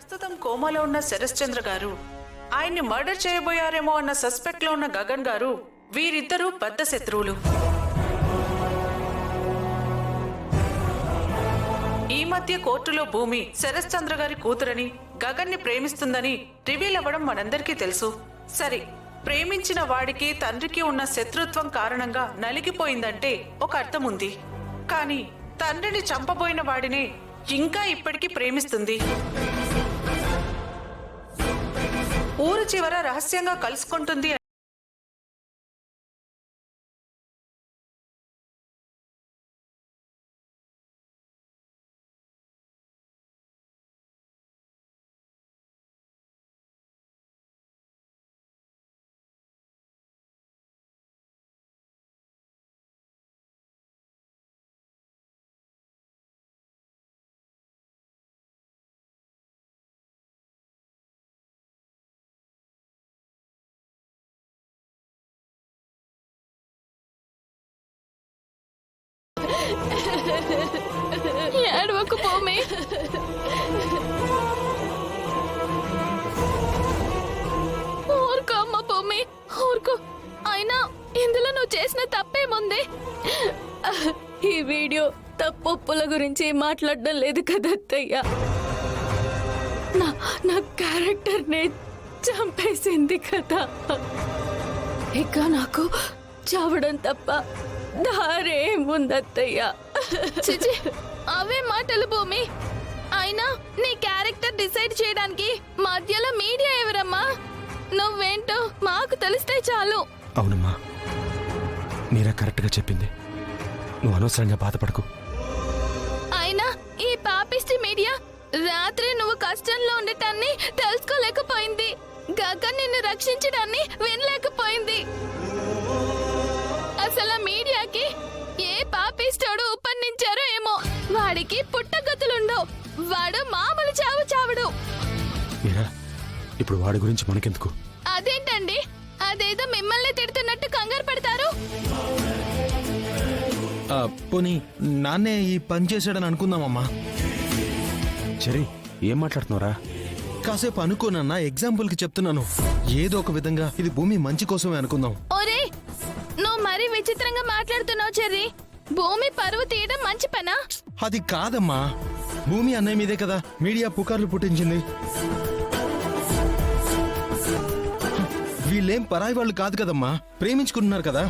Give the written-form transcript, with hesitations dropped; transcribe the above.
ప్రస్తుతం కోమాలో ఉన్న శరశ్చంద్ర గారు ఆయన్ని మర్డర్ చేయబోయారేమో అన్న సస్పెక్ట్ లో ఉన్న గగన్ గారు వీరిద్దరూ పెద్ద శత్రువులు. ఈ మధ్య కోర్టులో భూమి శరశ్చంద్ర గారి కూతురని గగన్ ని ప్రేమిస్తుందని రివీల్ అవ్వడం మనందరికీ తెలుసు. సరే, ప్రేమించిన వాడికి తండ్రికి ఉన్న శత్రుత్వం కారణంగా నలిగిపోయిందంటే ఒక అర్థం ఉంది. కానీ తండ్రిని చంపబోయిన వాడినే ఇంకా ఇప్పటికీ ప్రేమిస్తుంది. ఊరు చివర రహస్యంగా కలుసుకుంటుంది. ఏడవకు భూమి. ఊరుకో అమ్మ భూమి, ఊరుకో. అయినా ఇందులో నువ్వు చేసిన తప్పేముంది? ఈ వీడియో తప్పుల గురించి మాట్లాడడం లేదు కదా అత్తయ్య. నా క్యారెక్టర్ ని చంపేసింది కదా. ఇక నాకు చావడం తప్ప దారేముందత్తయ్యా. అవే మాటలు భూమి. అయినా నీ క్యారెక్టర్ డిసైడ్ చేయడానికి మధ్యలో మీడియా ఎవరమ్మా? నువ్వేంటో మాకు తెలిస్తే చాలు. అవునమ్మా, మీరా కరెక్ట్ గా చెప్పింది. నువ్వు అనవసరంగా బాధపడకు. అయినా ఈ పాపిస్టి మీడియా రాత్రి నువ్వు కష్టంలో ఉండటాన్ని తెలుసుకోలేకపోయింది. గగన్ నిన్ను రక్షించడాన్ని వినలేకపోయింది. అసలు మీడియాకి ఏ పాపిస్టోడు ఉపన్నించారో ఏమో. వాడికి పుట్టగతులుండవు. వాడు మామూలు చావుడు. మీరా, ఇప్పుడు వాడి గురించి మనకెందుకు? అదేంటండి, అదేదో మిమ్మల్ని తిడుతున్నట్టు కంగారు పడతారు. పోనీ నాన్నే ఈ పని చేశాడని అనుకుందామమ్మా. సరే, ఏం మాట్లాడుతున్నారా? కాసేపు అనుకోనన్నా, ఎగ్జాంపుల్ కి చెప్తున్నాను. ఏదో ఒక విధంగా ఇది భూమి మంచి కోసమే అనుకుందాం. ఒరే, నువ్వు మరీ విచిత్రంగా మాట్లాడుతున్నావు చెర్రీ. భూమి పరువు తీయడం మంచి పనా? అది కాదమ్మా, భూమి అన్నయ్య మీదే కదా మీడియా పుకార్లు పుట్టించింది. వీళ్ళేం పరాయి వాళ్ళు కాదు కదమ్మా, ప్రేమించుకుంటున్నారు కదా.